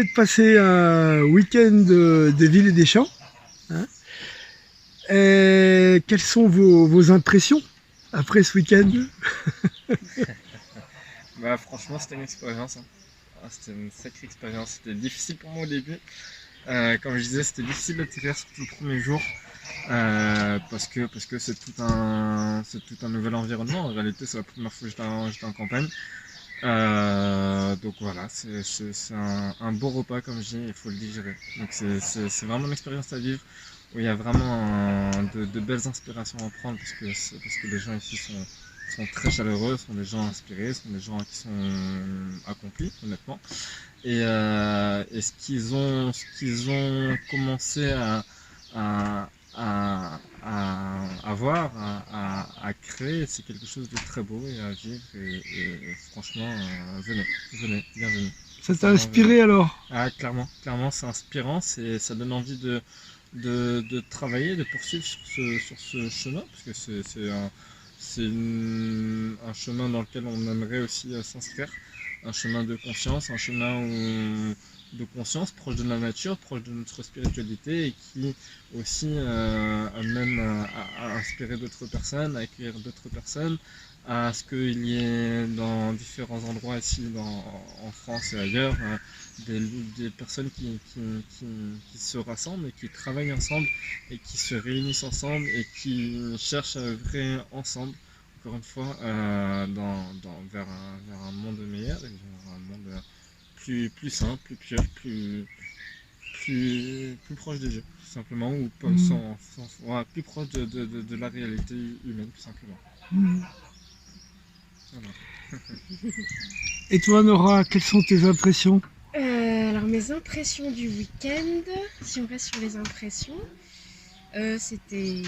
venez de passer un week-end des villes et des champs. Hein, et quelles sont vos impressions après ce week-end? Bah, franchement, c'était une expérience. Hein. C'était une sacrée expérience. C'était difficile pour moi au début. Comme je disais, c'était difficile d'atterrir surtout le premier jour. Parce que c'est tout un nouvel environnement. En réalité, c'est la première fois que j'étais en campagne. Donc voilà, c'est un beau repas, comme je dis, il faut le digérer. Donc c'est vraiment une expérience à vivre où il y a vraiment de belles inspirations à prendre parce que les gens ici sont très chaleureux, sont des gens inspirés, sont des gens qui sont accomplis, honnêtement. Et ce qu'ils ont commencé à voir, à créer, c'est quelque chose de très beau et à vivre. Et franchement, venez, bienvenue. Ça t'a inspiré alors? Ah, clairement, c'est inspirant, ça donne envie de travailler, de poursuivre sur ce chemin, parce que c'est un chemin dans lequel on aimerait aussi s'inscrire, un chemin de conscience, un chemin de conscience proche de la nature, proche de notre spiritualité et qui aussi amène à inspirer d'autres personnes, à accueillir d'autres personnes, à ce qu'il y ait dans différents endroits ici en France et ailleurs des personnes qui se rassemblent et qui travaillent ensemble et qui se réunissent ensemble et qui cherchent à œuvrer ensemble, encore une fois, vers un monde meilleur, et vers un monde plus simple, plus pur, plus proche de Dieu, tout simplement, ou plus proche de la réalité humaine, tout simplement. Voilà. Et toi, Nora, quelles sont tes impressions? Alors mes impressions du week-end, si on reste sur les impressions, c'était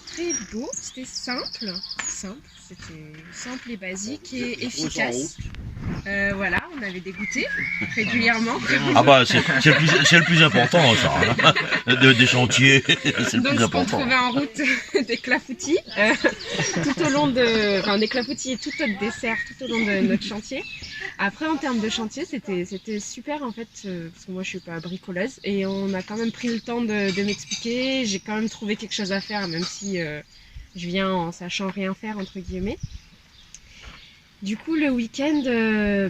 très beau, c'était simple, c'était simple et basique et efficace. Voilà, on avait des goûters régulièrement. Ah bah c'est le plus important ça, hein. Des chantiers, c'est le Donc plus on important. trouvait en route des clafoutis, tout au long des clafoutis et tout autre dessert tout au long de notre chantier. Après en termes de chantier c'était super en fait, parce que moi je suis pas bricoleuse et on a quand même pris le temps de m'expliquer, j'ai quand même trouvé quelque chose à faire même si je viens en sachant rien faire entre guillemets. Du coup, le week-end,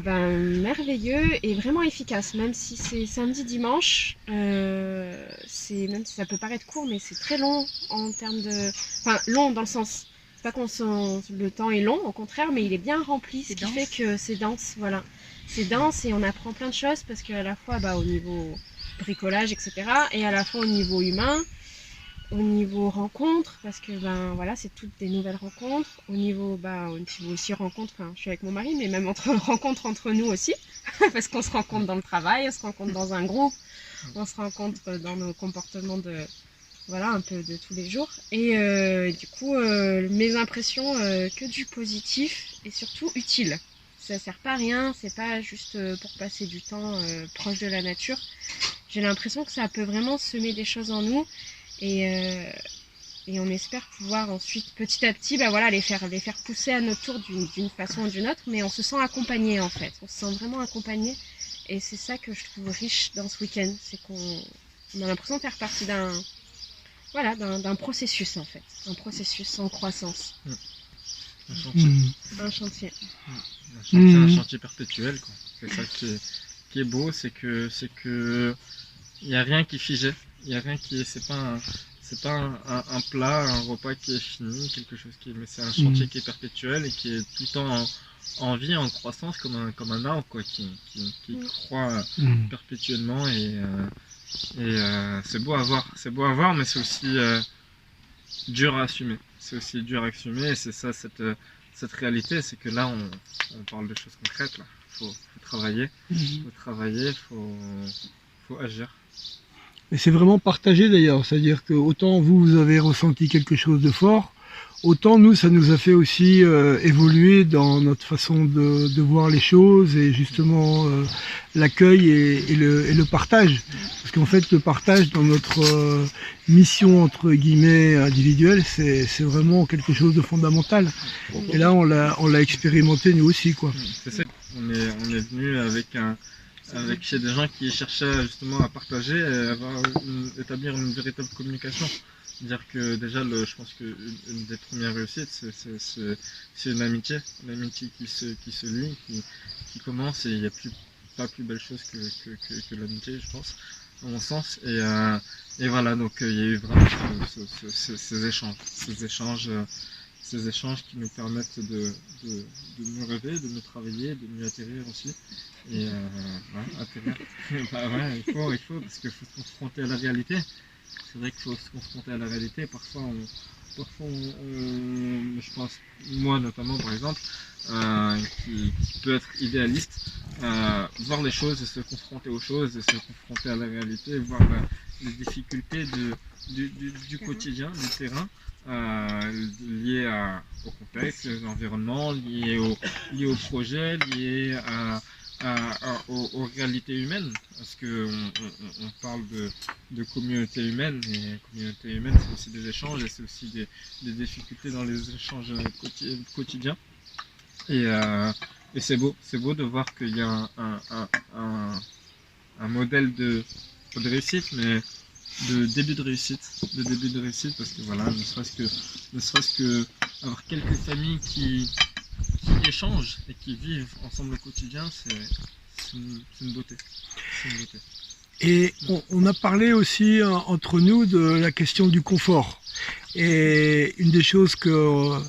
merveilleux et vraiment efficace, même si c'est samedi-dimanche. Même si ça peut paraître court, mais c'est très long en termes de... Enfin, long dans le sens... C'est pas qu'on le temps est long, au contraire, mais il est bien rempli, ce qui fait que c'est dense, voilà. C'est dense et on apprend plein de choses parce qu'à la fois au niveau bricolage, etc. et à la fois au niveau humain, au niveau rencontre, parce que voilà, c'est toutes des nouvelles rencontres. Au niveau aussi rencontre, je suis avec mon mari, mais même rencontres entre nous aussi, parce qu'on se rencontre dans le travail, on se rencontre dans un groupe, on se rencontre dans nos comportements un peu de tous les jours. Et du coup, mes impressions, que du positif et surtout utile. Ça sert pas à rien, c'est pas juste pour passer du temps proche de la nature. J'ai l'impression que ça peut vraiment semer des choses en nous. Et on espère pouvoir ensuite petit à petit les faire pousser à notre tour d'une façon ou d'une autre, mais on se sent accompagné en fait, on se sent vraiment accompagné et c'est ça que je trouve riche dans ce week-end, c'est qu'on a l'impression de faire partie d'un processus en fait, un processus en croissance. Un chantier. Un chantier. Un chantier perpétuel, quoi. C'est ça qui est beau, c'est que il n'y a rien qui est figé. Il y a rien c'est pas un plat, un repas qui est fini, mais c'est un chantier qui est perpétuel et qui est tout le temps en vie, en croissance, comme un arbre, quoi, qui croît perpétuellement et c'est beau à voir, mais c'est aussi dur à assumer. Et c'est ça cette réalité, c'est que là on parle de choses concrètes, là. Faut travailler, faut agir. Et c'est vraiment partagé d'ailleurs, c'est-à-dire que autant vous avez ressenti quelque chose de fort, autant nous, ça nous a fait aussi évoluer dans notre façon de voir les choses et justement l'accueil et le partage. Parce qu'en fait, le partage dans notre mission entre guillemets individuelle, c'est vraiment quelque chose de fondamental. Et là, on l'a expérimenté nous aussi, quoi. C'est ça. On est venu avec chez des gens qui cherchaient justement à partager et établir une véritable communication. Dire que déjà, je pense qu'une des premières réussites, c'est une amitié qui se lie, qui commence, et il n'y a pas plus belle chose que l'amitié, je pense, à mon sens. Et voilà, donc il y a eu vraiment ces échanges qui nous permettent de mieux rêver, de mieux travailler, de mieux atterrir aussi. Et ouais, atterrir, bah ouais, il faut, parce qu'il faut se confronter à la réalité. C'est vrai qu'il faut se confronter à la réalité. Parfois, je pense, moi notamment par exemple, qui peut être idéaliste, voir les choses et se confronter aux choses et se confronter à la réalité, voir les difficultés du quotidien, du terrain, liées au contexte, aux environnements, liées au projet, liées aux réalités humaines, parce que on parle de communauté humaine, et communauté humaine, c'est aussi des échanges, et c'est aussi des difficultés dans les échanges quotidiens. Et c'est beau de voir qu'il y a un modèle de réussite, mais de début de réussite, parce que voilà, ne serait-ce que avoir quelques familles qui échangent et qui vivent ensemble au quotidien, c'est une beauté. Et on a parlé aussi entre nous de la question du confort. Et une des choses que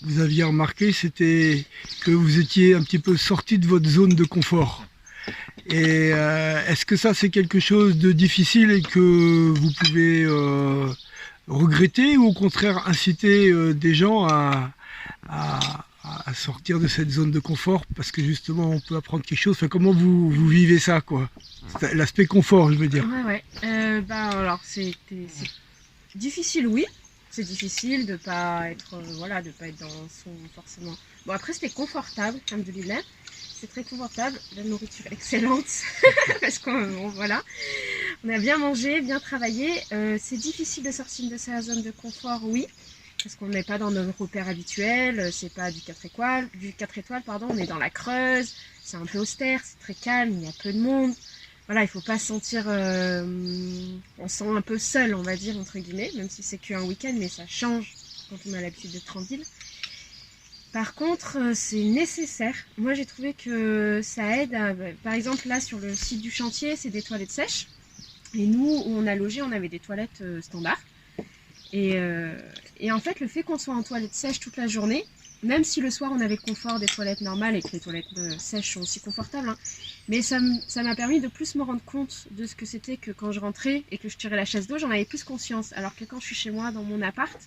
vous aviez remarqué, c'était que vous étiez un petit peu sorti de votre zone de confort. Et est-ce que ça, c'est quelque chose de difficile et que vous pouvez regretter, ou au contraire inciter des gens à sortir de cette zone de confort, parce que justement on peut apprendre quelque chose? Enfin, comment vous vivez ça, quoi? L'aspect confort, je veux dire. Ouais. Alors c'est difficile, oui. C'est difficile de pas être dans son forcément. Bon, après c'était confortable, comme de l'hiver. C'est très confortable, la nourriture excellente, parce qu'on on a bien mangé, bien travaillé. C'est difficile de sortir de sa zone de confort, oui. Parce qu'on n'est pas dans nos repères habituels, c'est pas du 4 étoiles, on est dans la Creuse, c'est un peu austère, c'est très calme, il y a peu de monde. Voilà, il faut pas se sentir, on se sent un peu seul, on va dire, entre guillemets, même si c'est qu'un week-end, mais ça change quand on a l'habitude d'être en ville. Par contre, c'est nécessaire. Moi, j'ai trouvé que ça aide par exemple, là, sur le site du chantier, c'est des toilettes sèches. Et nous, où on a logé, on avait des toilettes standards. Et en fait, le fait qu'on soit en toilette sèche toute la journée, même si le soir on avait le confort des toilettes normales et que les toilettes sèches sont aussi confortables, hein, mais ça m'a permis de plus me rendre compte de ce que c'était que quand je rentrais et que je tirais la chasse d'eau, j'en avais plus conscience. Alors que quand je suis chez moi dans mon appart,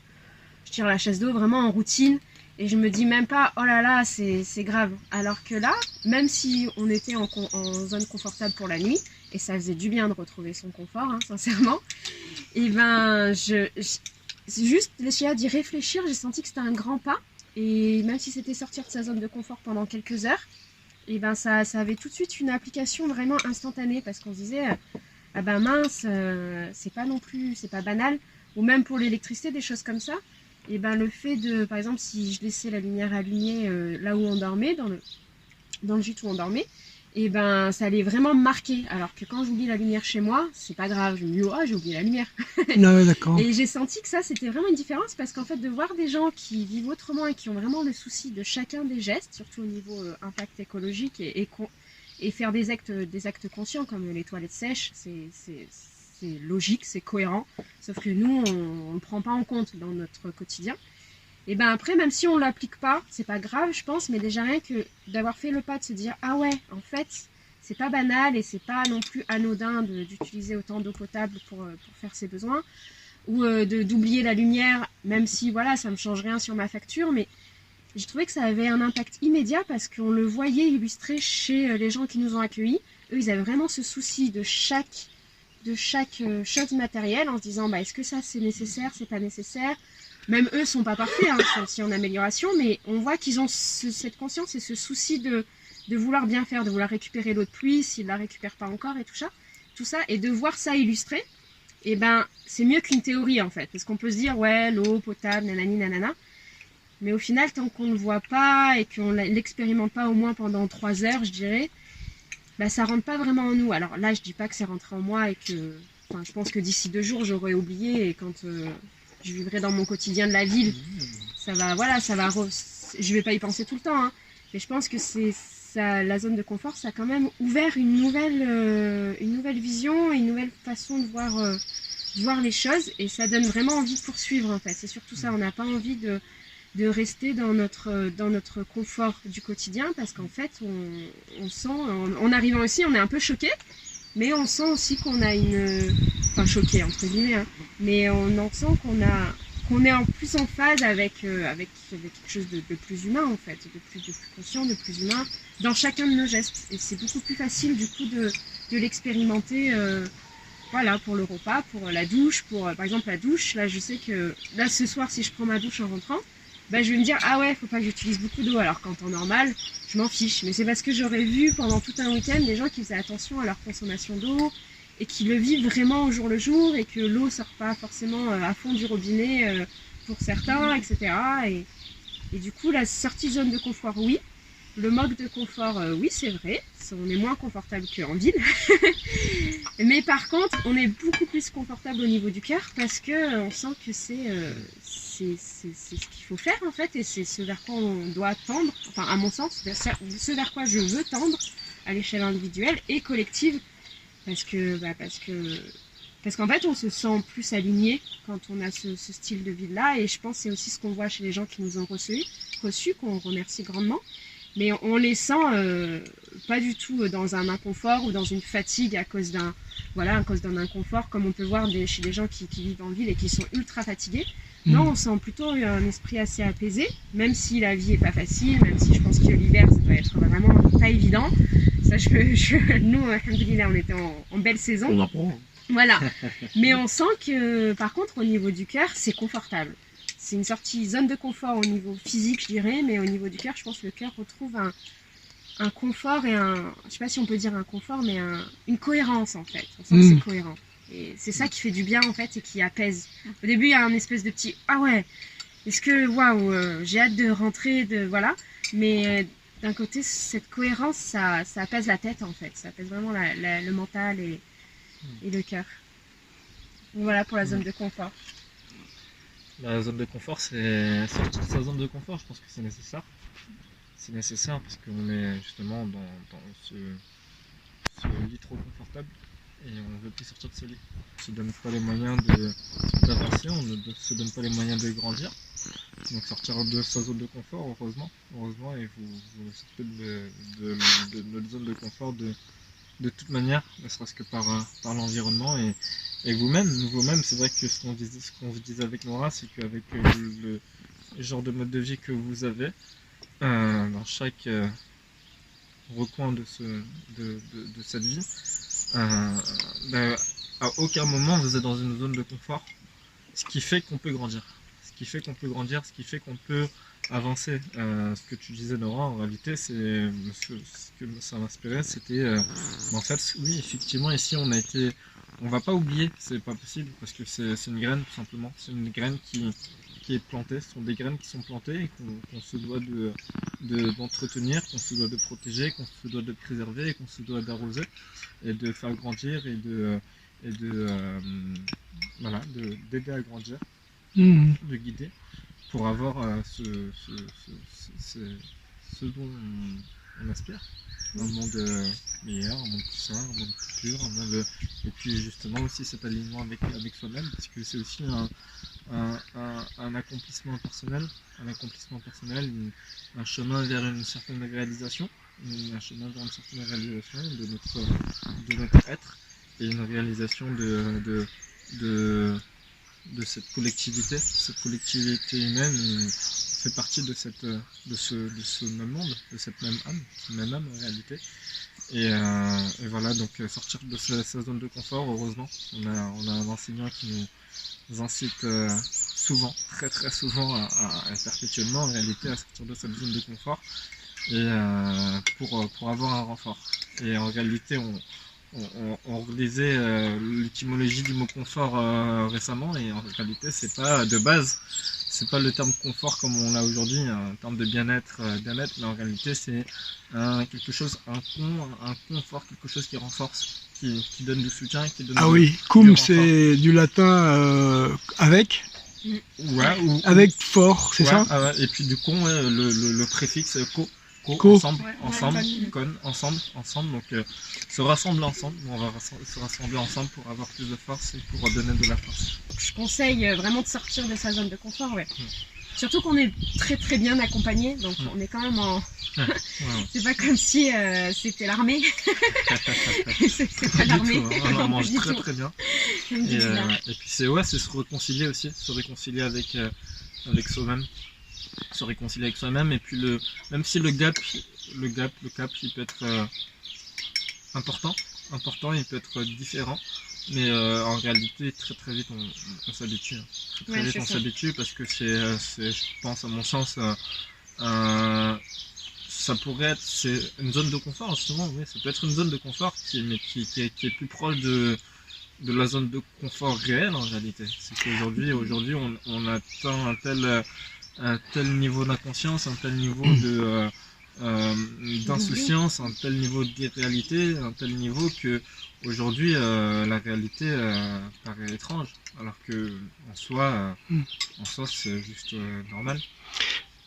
je tire la chasse d'eau vraiment en routine et je me dis même pas oh là là c'est grave. Alors que là, même si on était en zone confortable pour la nuit, et ça faisait du bien de retrouver son confort, hein, sincèrement, et ben c'est juste d'y réfléchir, j'ai senti que c'était un grand pas, et même si c'était sortir de sa zone de confort pendant quelques heures, et ben ça avait tout de suite une application vraiment instantanée, parce qu'on se disait ah ben mince, c'est pas banal, ou même pour l'électricité, des choses comme ça. Et ben le fait de, par exemple, si je laissais la lumière allumée là où on dormait, dans le gîte où on dormait, et ben ça allait vraiment me marquer. Alors que quand j'oublie la lumière chez moi, c'est pas grave, je me dis oh j'ai oublié la lumière. Non, d'accord. Et j'ai senti que ça c'était vraiment une différence, parce qu'en fait de voir des gens qui vivent autrement et qui ont vraiment le souci de chacun des gestes, surtout au niveau impact écologique, et faire des actes conscients comme les toilettes sèches, c'est logique, c'est cohérent, sauf que nous on le prend pas en compte dans notre quotidien. Et ben après, même si on l'applique pas, c'est pas grave, je pense, mais déjà rien que d'avoir fait le pas de se dire ah ouais, en fait, c'est pas banal et c'est pas non plus anodin d'utiliser autant d'eau potable pour faire ses besoins, ou d'oublier la lumière, même si voilà, ça me change rien sur ma facture, mais j'ai trouvé que ça avait un impact immédiat parce qu'on le voyait illustré chez les gens qui nous ont accueillis. Eux, ils avaient vraiment ce souci de chaque chose matérielle, en se disant bah est-ce que ça c'est nécessaire, c'est pas nécessaire. Même eux sont pas parfaits, hein, sont aussi en amélioration, mais on voit qu'ils ont cette conscience et ce souci de vouloir bien faire, de vouloir récupérer l'eau de pluie s'ils la récupèrent pas encore et tout ça, et de voir ça illustré, et ben c'est mieux qu'une théorie en fait, parce qu'on peut se dire ouais l'eau potable, nanani nanana, mais au final tant qu'on ne le voit pas et qu'on l'expérimente pas au moins pendant 3 heures, je dirais, bah, ça rentre pas vraiment en nous. Alors là, je dis pas que c'est rentré en moi et que, enfin, je pense que d'ici 2 jours, j'aurai oublié et quand je vivrai dans mon quotidien de la ville, ça va, voilà, je vais pas y penser tout le temps, hein, mais je pense que c'est ça, la zone de confort, ça a quand même ouvert une nouvelle vision, une nouvelle façon de voir les choses et ça donne vraiment envie de poursuivre en fait. C'est surtout ça, on n'a pas envie de rester dans notre confort du quotidien parce qu'en fait on sent, en arrivant ici on est un peu choqué, mais on sent aussi qu'on a enfin choqué entre guillemets, hein, mais on en sent qu'on est en plus en phase avec quelque chose de plus humain en fait, de plus conscient, de plus humain dans chacun de nos gestes et c'est beaucoup plus facile du coup de l'expérimenter. Voilà, pour le repas, pour la douche, par exemple la douche, là je sais que là ce soir si je prends ma douche en rentrant, bah, je vais me dire ah ouais, faut pas que j'utilise beaucoup d'eau, alors qu'en temps normal, je m'en fiche. Mais c'est parce que j'aurais vu pendant tout un week-end des gens qui faisaient attention à leur consommation d'eau et qui le vivent vraiment au jour le jour et que l'eau sort pas forcément à fond du robinet pour certains, etc. Et du coup, la sortie de zone de confort, oui. Le manque de confort, oui, c'est vrai. On est moins confortable qu'en ville. Mais par contre, on est beaucoup plus confortable au niveau du cœur parce que on sent que c'est ce qu'il faut faire en fait et c'est ce vers quoi on doit tendre, enfin à mon sens, ce vers quoi je veux tendre à l'échelle individuelle et collective parce qu'en fait on se sent plus aligné quand on a ce style de vie là et je pense que c'est aussi ce qu'on voit chez les gens qui nous ont reçus qu'on remercie grandement. Mais on les sent pas du tout dans un inconfort ou dans une fatigue à cause d'un inconfort comme on peut voir chez des gens qui vivent en ville et qui sont ultra fatigués. Non, on sent plutôt un esprit assez apaisé, même si la vie est pas facile, même si je pense que l'hiver ça doit être vraiment pas évident. Ça, nous, alhamdoulilah, on était en belle saison. On apprend. Voilà. Mais on sent que par contre au niveau du cœur c'est confortable. C'est une zone de confort au niveau physique, je dirais, mais au niveau du cœur, je pense que le cœur retrouve un confort et je sais pas si on peut dire un confort, mais une cohérence en fait. On sent que c'est cohérent. Et c'est ça qui fait du bien en fait et qui apaise. Au début, il y a un espèce de petit ah ouais, est-ce que waouh, j'ai hâte de rentrer, voilà. Mais d'un côté, cette cohérence, ça apaise la tête en fait. Ça apaise vraiment le mental et le cœur. Donc, voilà pour la zone de confort. La zone de confort, c'est sortir de sa zone de confort, je pense que c'est nécessaire. C'est nécessaire parce qu'on est justement dans ce lit trop confortable et on ne veut plus sortir de ce lit. On ne se donne pas les moyens d'avancer, on ne se donne pas les moyens de grandir. Donc sortir de sa zone de confort, heureusement, et vous sortez de notre zone de confort de toute manière, ne serait-ce que par l'environnement et vous-même, c'est vrai que ce qu'on se disait avec Nora, c'est qu'avec le genre de mode de vie que vous avez, dans chaque recoin de cette vie, à aucun moment vous êtes dans une zone de confort, ce qui fait qu'on peut grandir, ce qui fait qu'on peut avancer. Ce que tu disais Nora, en réalité, c'est ce que ça m'inspirait, c'était en fait, oui, effectivement, ici on va pas oublier, c'est pas possible, parce que c'est une graine tout simplement, c'est une graine qui est plantée, ce sont des graines qui sont plantées et qu'on se doit d'entretenir, qu'on se doit de protéger, qu'on se doit de préserver, et qu'on se doit d'arroser et de faire grandir et d'aider à grandir, de guider pour avoir ce dont on aspire, un monde meilleur, un monde plus sain, un monde plus pur, et puis justement aussi cet alignement avec soi-même, parce que c'est aussi un accomplissement personnel, un chemin vers une certaine réalisation, de notre être, et une réalisation de cette collectivité humaine. On fait partie de ce même monde, de cette même âme en réalité. Et voilà, donc sortir de sa zone de confort, heureusement. On a un enseignant qui nous incite souvent, très très souvent, à perpétuellement en réalité à sortir de cette zone de confort et pour avoir un renfort. Et en réalité, on relisait l'étymologie du mot confort récemment, et en réalité c'est pas de base, c'est pas le terme confort comme on l'a aujourd'hui, un terme de bien-être, mais en réalité c'est quelque chose, un confort, quelque chose qui renforce, qui donne du soutien, qui donne Ah du oui, cum renfort. c'est du latin avec, Ouais, avec fort, c'est ouais, ça? et puis du con, ouais, le préfixe co, Co. ensemble, Ouais, ensemble, ouais, con, ensemble, donc se rassembler ensemble, on va se rassembler ensemble pour avoir plus de force et pour donner de la force. Je conseille vraiment de sortir de sa zone de confort, ouais. Surtout qu'on est très très bien accompagné, donc on est quand même en... Ouais. C'est pas comme si c'était l'armée. c'est pas l'armée. On en Non, mange pas du très tout. très bien. Comme dit Dylan. Et puis c'est se réconcilier aussi, se réconcilier avec soi-même, se réconcilier avec soi-même, et puis même si le cap il peut être important, il peut être différent, mais en réalité très très vite on s'habitue, hein. Très Ouais, vite c'est on ça. s'habitue, parce que c'est, je pense à mon sens, ça pourrait être, c'est une zone de confort justement, oui, ça peut être une zone de confort qui est plus proche de la zone de confort réelle en réalité. C'est qu'aujourd'hui on atteint un tel niveau d'inconscience, un tel niveau d'insouciance, un tel niveau d'irréalité, un tel niveau que aujourd'hui la réalité paraît étrange, alors que en soi c'est juste normal.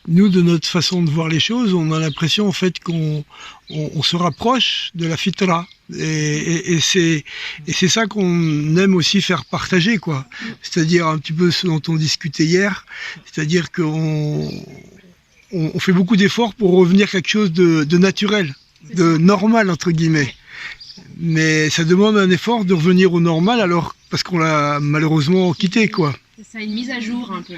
Nous, de notre façon de voir les choses, on a l'impression en fait qu'on se rapproche de la fitra. Et c'est ça qu'on aime aussi faire partager, quoi. C'est-à-dire un petit peu ce dont on discutait hier, c'est-à-dire qu'on fait beaucoup d'efforts pour revenir à quelque chose de naturel, de normal entre guillemets. Mais ça demande un effort de revenir au normal, alors parce qu'on l'a malheureusement quitté, quoi. C'est ça, une mise à jour un peu.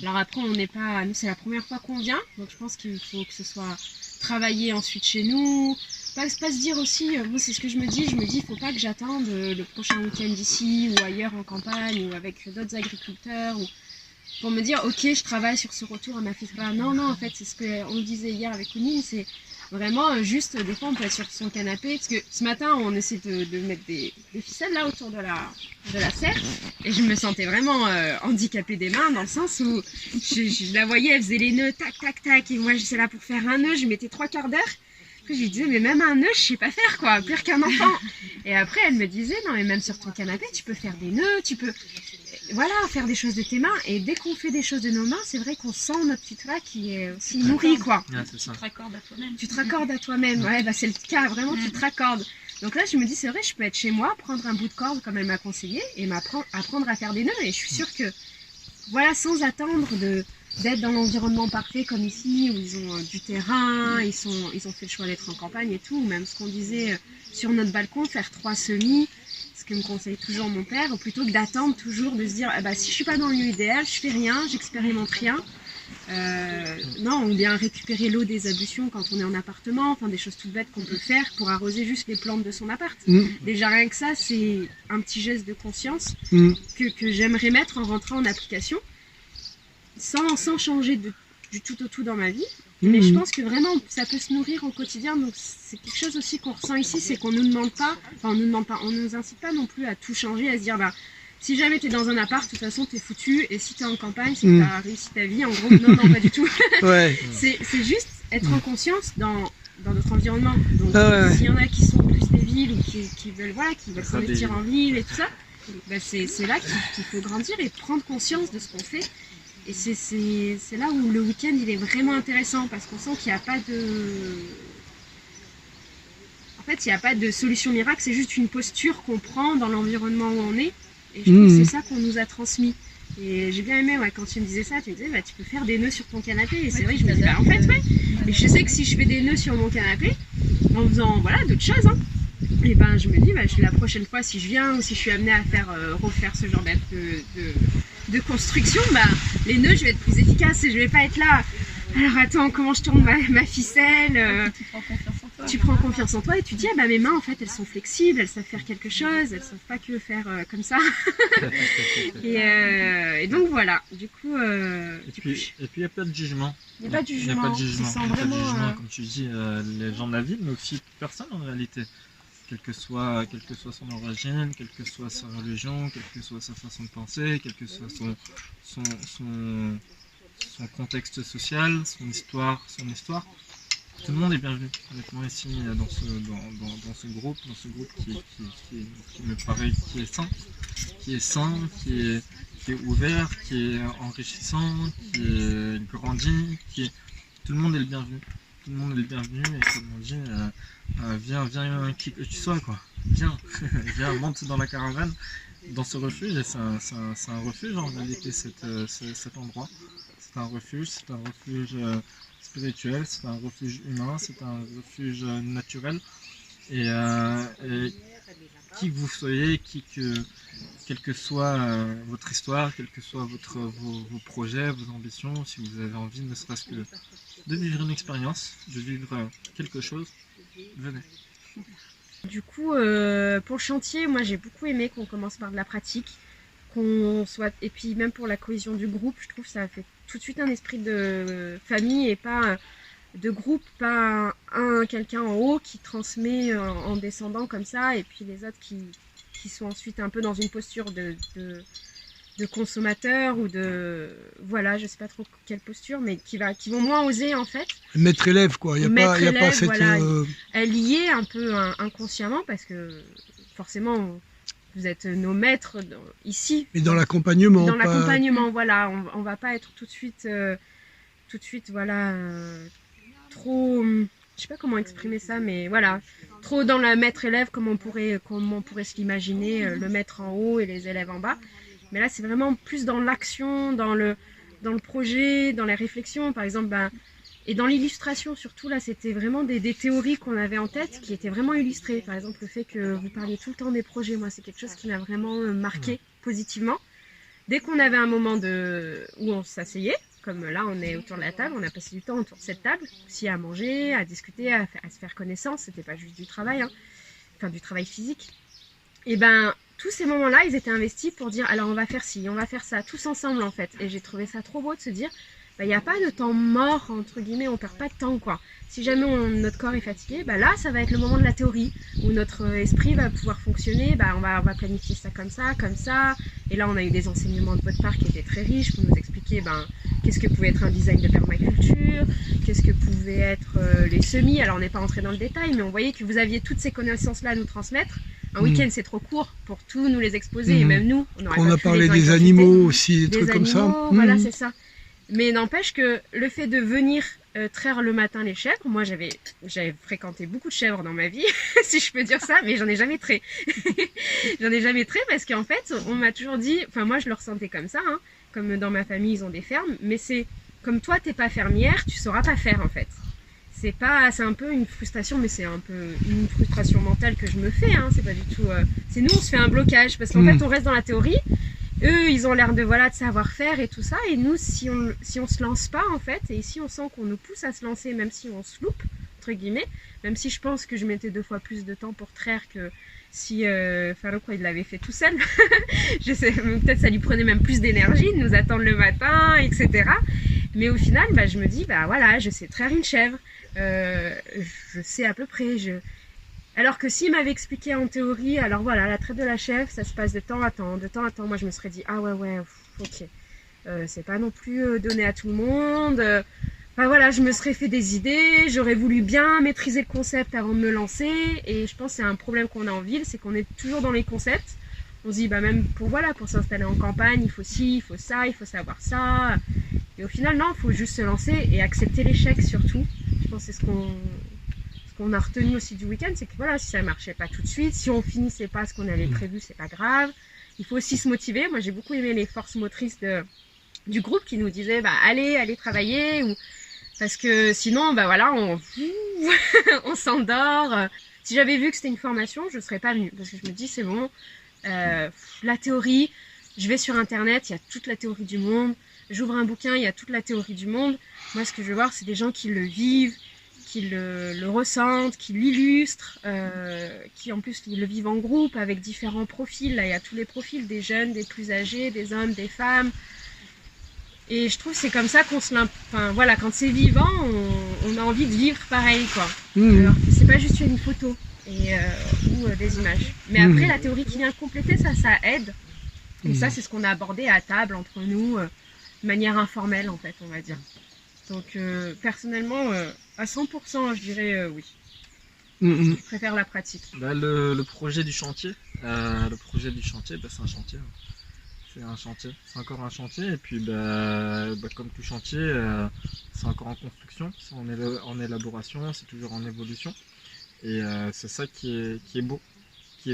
Alors après, on n'est pas... Nous, c'est la première fois qu'on vient, donc je pense qu'il faut que ce soit travaillé ensuite chez nous. Pas se dire aussi, moi c'est ce que je me dis, il faut pas que j'attende le prochain week-end ici ou ailleurs en campagne ou avec d'autres agriculteurs pour me dire, ok, je travaille sur ce retour à ma fitra. Non, en fait, c'est ce qu'on disait hier avec Ounine, c'est vraiment juste, des fois on peut être sur son canapé, parce que ce matin on essaie de mettre des ficelles là autour de la serre, et je me sentais vraiment handicapée des mains, dans le sens où je la voyais, elle faisait les nœuds, tac, tac, tac, et moi j'étais là pour faire un nœud, je mettais 3/4 d'heure. Après, je lui disais, mais même un nœud, je sais pas faire, quoi, pire qu'un enfant. Et après, elle me disait, non, mais même sur ton canapé, tu peux faire des nœuds, tu peux, voilà, faire des choses de tes mains. Et dès qu'on fait des choses de nos mains, c'est vrai qu'on sent notre fitra qui est aussi nourri, quoi. Ouais, c'est ça. Tu te raccordes à toi-même. Tu te raccordes à toi-même. Ouais, bah, c'est le cas, vraiment, tu te raccordes. Donc là, je me dis, c'est vrai, je peux être chez moi, prendre un bout de corde, comme elle m'a conseillé, et apprendre à faire des nœuds. Et je suis sûre que, voilà, sans attendre d'être dans l'environnement parfait comme ici, où ils ont du terrain, ils ont fait le choix d'être en campagne et tout, ou même ce qu'on disait sur notre balcon, faire 3 semis, ce que me conseille toujours mon père, ou plutôt que d'attendre toujours, de se dire, ah bah, si je suis pas dans le lieu idéal, je fais rien, j'expérimente rien. Non, ou bien récupérer l'eau des ablutions quand on est en appartement, enfin des choses toutes bêtes qu'on peut faire pour arroser juste les plantes de son appart. Déjà rien que ça, c'est un petit geste de conscience que j'aimerais mettre en rentrant en application, sans changer du tout au tout dans ma vie. Mais je pense que vraiment ça peut se nourrir au quotidien, donc c'est quelque chose aussi qu'on ressent ici, c'est qu'on nous demande pas, on nous incite pas non plus à tout changer, à se dire bah si jamais t'es dans un appart, de toute façon t'es foutu, et si t'es en campagne, c'est que t'as réussi ta vie. En gros, non, pas du tout. Ouais. C'est juste être en conscience dans notre environnement. Donc ouais. s'il y en a qui sont plus des villes ou qui veulent s'investir en ville et tout ça, bah c'est là qu'il faut grandir et prendre conscience de ce qu'on fait. Et c'est là où le week-end il est vraiment intéressant, parce qu'on sent qu'il n'y a pas de... En fait, il n'y a pas de solution miracle, c'est juste une posture qu'on prend dans l'environnement où on est. Et je trouve que c'est ça qu'on nous a transmis. Et j'ai bien aimé, quand tu me disais ça, tu me disais, bah, tu peux faire des nœuds sur ton canapé. Et c'est vrai, je me dis, bah, en fait, ouais. Et je sais que si je fais des nœuds sur mon canapé, en faisant d'autres choses, hein, et ben je me dis, la prochaine fois, si je viens ou si je suis amenée à refaire ce genre de construction, les nœuds, je vais être plus efficace et je vais pas être là. Alors attends, comment je tourne ma ficelle Tu prends confiance en toi et tu dis, mes mains, en fait, elles sont flexibles, elles savent faire quelque chose, elles savent pas que faire comme ça. et donc voilà, du coup... Et puis il n'y a pas de jugement. Il n'y a pas de jugement. Il n'y a pas de jugement, comme tu dis, les gens de la ville, mais aussi personne en réalité. quelle que soit son origine, quelle que soit sa religion, quelle que soit sa façon de penser, quel que soit son contexte social, son histoire. Tout le monde est bienvenu, honnêtement, ici, dans ce groupe qui me paraît qui est sain, qui est ouvert, qui est enrichissant, qui est grandi, tout le monde est le bienvenu. Tout le monde est le bienvenu et comme on dit, viens qui que tu sois quoi. Viens, viens, monte dans la caravane, dans ce refuge, et c'est un refuge en réalité cet endroit. C'est un refuge spirituel, c'est un refuge humain, c'est un refuge naturel. Et qui que vous soyez, quelle que soit votre histoire, quels que soient vos projets, vos ambitions, si vous avez envie ne serait-ce que de vivre une expérience, de vivre quelque chose, venez. Du coup, pour le chantier, moi j'ai beaucoup aimé qu'on commence par de la pratique, et puis même pour la cohésion du groupe, je trouve que ça fait tout de suite un esprit de famille et pas de groupe, pas quelqu'un en haut qui transmet en descendant comme ça, et puis les autres qui sont ensuite un peu dans une posture de consommateur ou voilà, je sais pas trop quelle posture, mais qui vont moins oser en fait. Maître-élève quoi, il n'y a pas cette... Voilà, liée un peu inconsciemment parce que forcément vous êtes nos maîtres ici. Mais dans l'accompagnement. Dans l'accompagnement, voilà, on va pas être tout de suite voilà, trop... Je sais pas comment exprimer ça, mais voilà, trop dans la maître-élève comme on pourrait se l'imaginer, le maître en haut et les élèves en bas. Mais là, c'est vraiment plus dans l'action, dans le projet, dans les réflexions, par exemple, et dans l'illustration surtout. Là, c'était vraiment des théories qu'on avait en tête qui étaient vraiment illustrées. Par exemple, le fait que vous parliez tout le temps des projets, moi, c'est quelque chose qui m'a vraiment marqué positivement. Dès qu'on avait un moment où on s'asseyait, comme là, on est autour de la table, on a passé du temps autour de cette table, aussi à manger, à discuter, à se faire connaissance. C'était pas juste du travail, enfin du travail physique. Et tous ces moments-là, ils étaient investis pour dire alors on va faire ci, on va faire ça, tous ensemble en fait. Et j'ai trouvé ça trop beau de se dire il n'y a pas de temps mort, entre guillemets, on perd pas de temps quoi. Si jamais notre corps est fatigué, là ça va être le moment de la théorie, où notre esprit va pouvoir fonctionner, on va planifier ça comme ça. Et là on a eu des enseignements de votre part qui étaient très riches pour nous expliquer qu'est-ce que pouvait être un design de permaculture, qu'est-ce que pouvaient être les semis. Alors on n'est pas entré dans le détail, mais on voyait que vous aviez toutes ces connaissances-là à nous transmettre. Un week-end c'est trop court pour tout nous les exposer, et même nous, on a parlé des animaux aussi, des trucs comme ça. Voilà, c'est ça. Mais n'empêche que le fait de venir traire le matin les chèvres, moi j'avais fréquenté beaucoup de chèvres dans ma vie, si je peux dire ça, mais j'en ai jamais trait. J'en ai jamais trait parce qu'en fait, on m'a toujours dit, enfin moi je le ressentais comme ça, comme dans ma famille ils ont des fermes, mais c'est comme toi t'es pas fermière, tu sauras pas faire en fait. C'est un peu une frustration, mais c'est un peu une frustration mentale que je me fais, c'est pas du tout... c'est nous on se fait un blocage, parce qu'en fait on reste dans la théorie. Eux, ils ont l'air de savoir faire et tout ça, et nous, si on se lance pas en fait, et ici on sent qu'on nous pousse à se lancer, même si on se loupe entre guillemets, même si je pense que je mettais 2 fois plus de temps pour traire que si Farouk il l'avait fait tout seul. Je sais, peut-être ça lui prenait même plus d'énergie de nous attendre le matin, etc. Mais au final, je me dis voilà, je sais traire une chèvre, je sais à peu près. Alors que s'il m'avait expliqué en théorie, alors voilà, la traite de la chèvre, ça se passe de temps à temps. Moi je me serais dit, ah ouais, ok. C'est pas non plus donné à tout le monde. Enfin voilà, je me serais fait des idées, j'aurais voulu bien maîtriser le concept avant de me lancer. Et je pense que c'est un problème qu'on a en ville, c'est qu'on est toujours dans les concepts. On se dit, même pour s'installer en campagne, il faut ci, il faut ça, il faut savoir ça. Et au final, non, il faut juste se lancer et accepter l'échec surtout. Je pense que c'est ce qu'on a retenu aussi du week-end, c'est que voilà, si ça ne marchait pas tout de suite, si on finissait pas ce qu'on avait prévu, c'est pas grave. Il faut aussi se motiver. Moi, j'ai beaucoup aimé les forces motrices du groupe qui nous disaient allez travailler, parce que sinon voilà, on s'endort. Si j'avais vu que c'était une formation, je serais pas venue, parce que je me dis c'est bon, la théorie, je vais sur internet, il y a toute la théorie du monde, j'ouvre un bouquin, il y a toute la théorie du monde. Moi, ce que je veux voir, c'est des gens qui le vivent, qui le ressentent, qui l'illustrent, qui en plus le vivent en groupe avec différents profils. Là, il y a tous les profils, des jeunes, des plus âgés, des hommes, des femmes. Et je trouve que c'est comme ça qu'on voilà, quand c'est vivant, on a envie de vivre pareil, quoi. Alors, c'est pas juste une photo. Et ou des images. Mais après, la théorie qui vient compléter, ça aide. Et ça, c'est ce qu'on a abordé à table entre nous, de manière informelle, en fait, on va dire. Donc, personnellement, à 100%, je dirais oui. Je préfère la pratique. Bah, le projet du chantier, bah, c'est un chantier. C'est un chantier, c'est encore un chantier. Et puis, bah, comme tout chantier, c'est encore en construction, c'est en élaboration, c'est toujours en évolution. Et c'est ça qui est beau, et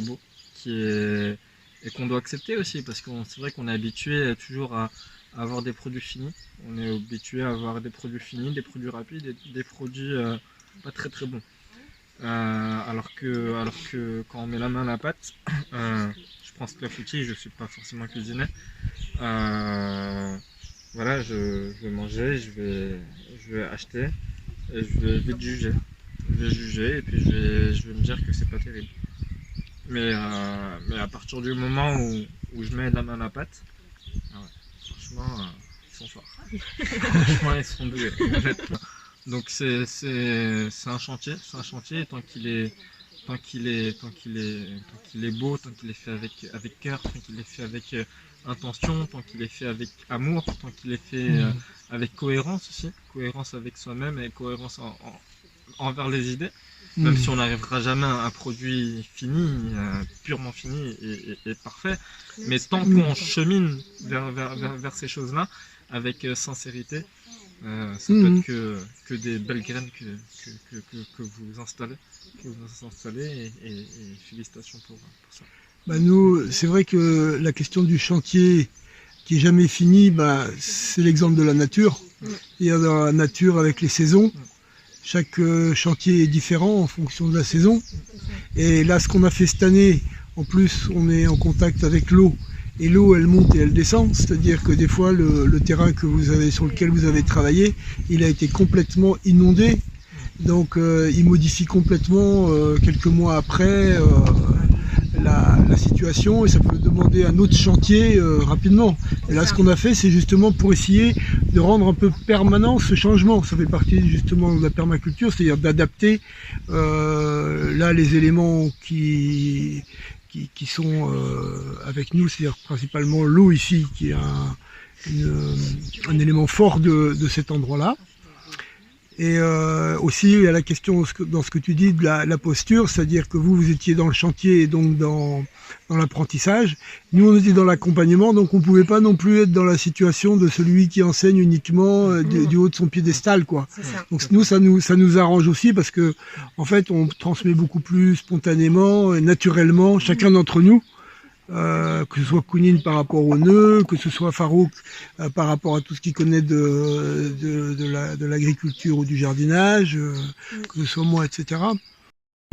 qu'on doit accepter aussi, parce que c'est vrai qu'on est habitué toujours à avoir des produits finis. On est habitué à avoir des produits finis, des produits rapides, et des produits pas très très bons. Alors que quand on met la main à la pâte, je prends ce clafoutis, je suis pas forcément cuisinier. Voilà, je vais manger, je vais acheter, et je vais juger. Je vais juger et puis je vais me dire que c'est pas terrible. Mais à partir du moment où je mets la main à la pâte, franchement, ils sont forts. Franchement, ils sont doués, honnêtement. Donc c'est un chantier, et tant qu'il est beau, tant qu'il est fait avec cœur, tant qu'il est fait avec intention, tant qu'il est fait avec amour, tant qu'il est fait avec cohérence aussi, cohérence avec soi-même et cohérence envers les idées, même si on n'arrivera jamais à un produit fini, purement fini et parfait, mais tant qu'on chemine vers ces choses-là avec sincérité, ça peut être que des belles graines que vous installez, et félicitations pour ça. Bah nous, c'est vrai que la question du chantier qui est jamais fini, bah, c'est l'exemple de la nature. Il y a dans la nature avec les saisons. Chaque chantier est différent en fonction de la saison. Et là, ce qu'on a fait cette année, en plus, on est en contact avec l'eau. Et l'eau, elle monte et elle descend. C'est-à-dire que des fois, le terrain sur lequel vous avez travaillé, il a été complètement inondé. Donc, il modifie complètement, quelques mois après, la situation, et ça peut demander un autre chantier rapidement. Et là, ce qu'on a fait, c'est justement pour essayer de rendre un peu permanent ce changement. Ça fait partie justement de la permaculture, c'est-à-dire d'adapter là les éléments qui sont avec nous, c'est-à-dire principalement l'eau ici, qui est un élément fort de cet endroit-là. Et aussi, il y a la question dans ce que tu dis de la posture, c'est-à-dire que vous étiez dans le chantier et donc dans l'apprentissage. Nous, on était dans l'accompagnement, donc on ne pouvait pas non plus être dans la situation de celui qui enseigne uniquement du haut de son piédestal, quoi. Donc nous, ça nous arrange aussi parce que, en fait, on transmet beaucoup plus spontanément, naturellement, chacun d'entre nous. Que ce soit Kounine par rapport au nœud, que ce soit Farouk par rapport à tout ce qu'il connaît de l'agriculture ou du jardinage, que ce soit moi, etc.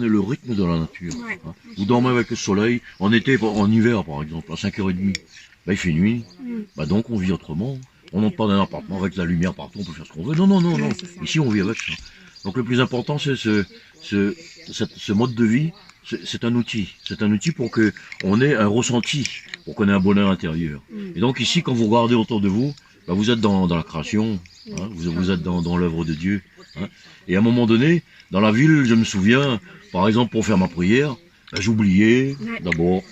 On est le rythme de la nature. Hein. Vous dormez avec le soleil, en hiver par exemple, à 5h30, bah, il fait nuit, bah, donc on vit autrement. On n'entre pas dans un appartement avec la lumière partout, on peut faire ce qu'on veut. Non. Ici on vit avec ça. Donc le plus important c'est ce mode de vie. C'est un outil. C'est un outil pour que on ait un ressenti, pour qu'on ait un bonheur intérieur. Et donc ici, quand vous regardez autour de vous, bah, vous êtes dans la création, hein, vous êtes dans l'œuvre de Dieu. Hein. Et à un moment donné, dans la ville, je me souviens, par exemple, pour faire ma prière, bah, j'oubliais d'abord.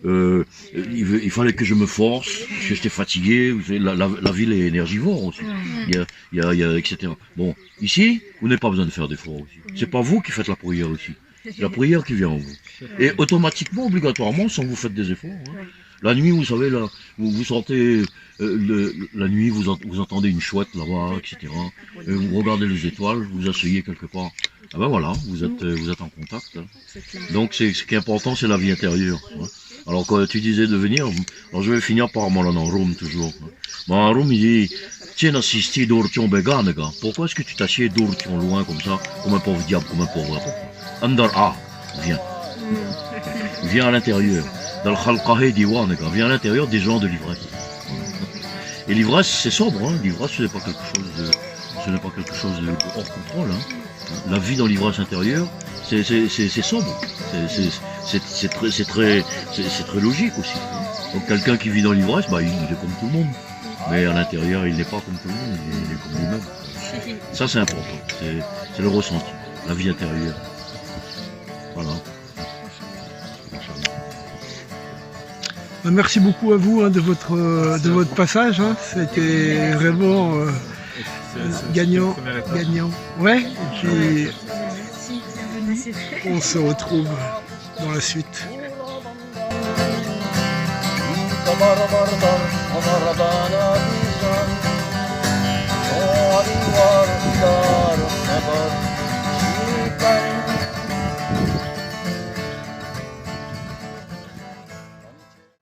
Il fallait que je me force, parce que j'étais fatigué. La ville est énergivore aussi. Il y a etc. Bon, ici, vous n'avez pas besoin de faire d'efforts aussi. C'est pas vous qui faites la prière aussi. C'est la prière qui vient en vous. Et automatiquement, obligatoirement, sans vous faites des efforts. Hein. La nuit, vous savez, là, vous sortez, la nuit, vous entendez une chouette là-bas, etc. Vous regardez les étoiles, vous vous asseyez quelque part. Ah ben voilà, vous êtes en contact. Hein. Donc ce qui est important, c'est la vie intérieure. Hein. Alors quand tu disais de venir, alors je vais finir par Maulana Roum toujours. Maulana Roum, il dit, tiens, assisti d'Ortion Begane, gars. Pourquoi est-ce que tu t'assieds d'Ortion loin comme ça, comme un pauvre diable, comme un pauvre Andar viens. Viens à l'intérieur. Dans le Khalqahe Diwan, viens à l'intérieur des gens de l'ivresse. Et l'ivresse, c'est sobre, hein. L'ivresse, ce n'est pas quelque chose de hors contrôle. Hein. La vie dans l'ivresse intérieure, c'est sobre. C'est très logique aussi. Hein. Donc quelqu'un qui vit dans l'ivresse, bah, il est comme tout le monde. Mais à l'intérieur, il n'est pas comme tout le monde, il est comme lui-même. Ça, c'est important. C'est le ressenti, la vie intérieure. Voilà. Merci beaucoup à vous de votre passage. C'était vraiment gagnant. Ouais. Et puis on se retrouve dans la suite. Kabarbardan, kabardan abi.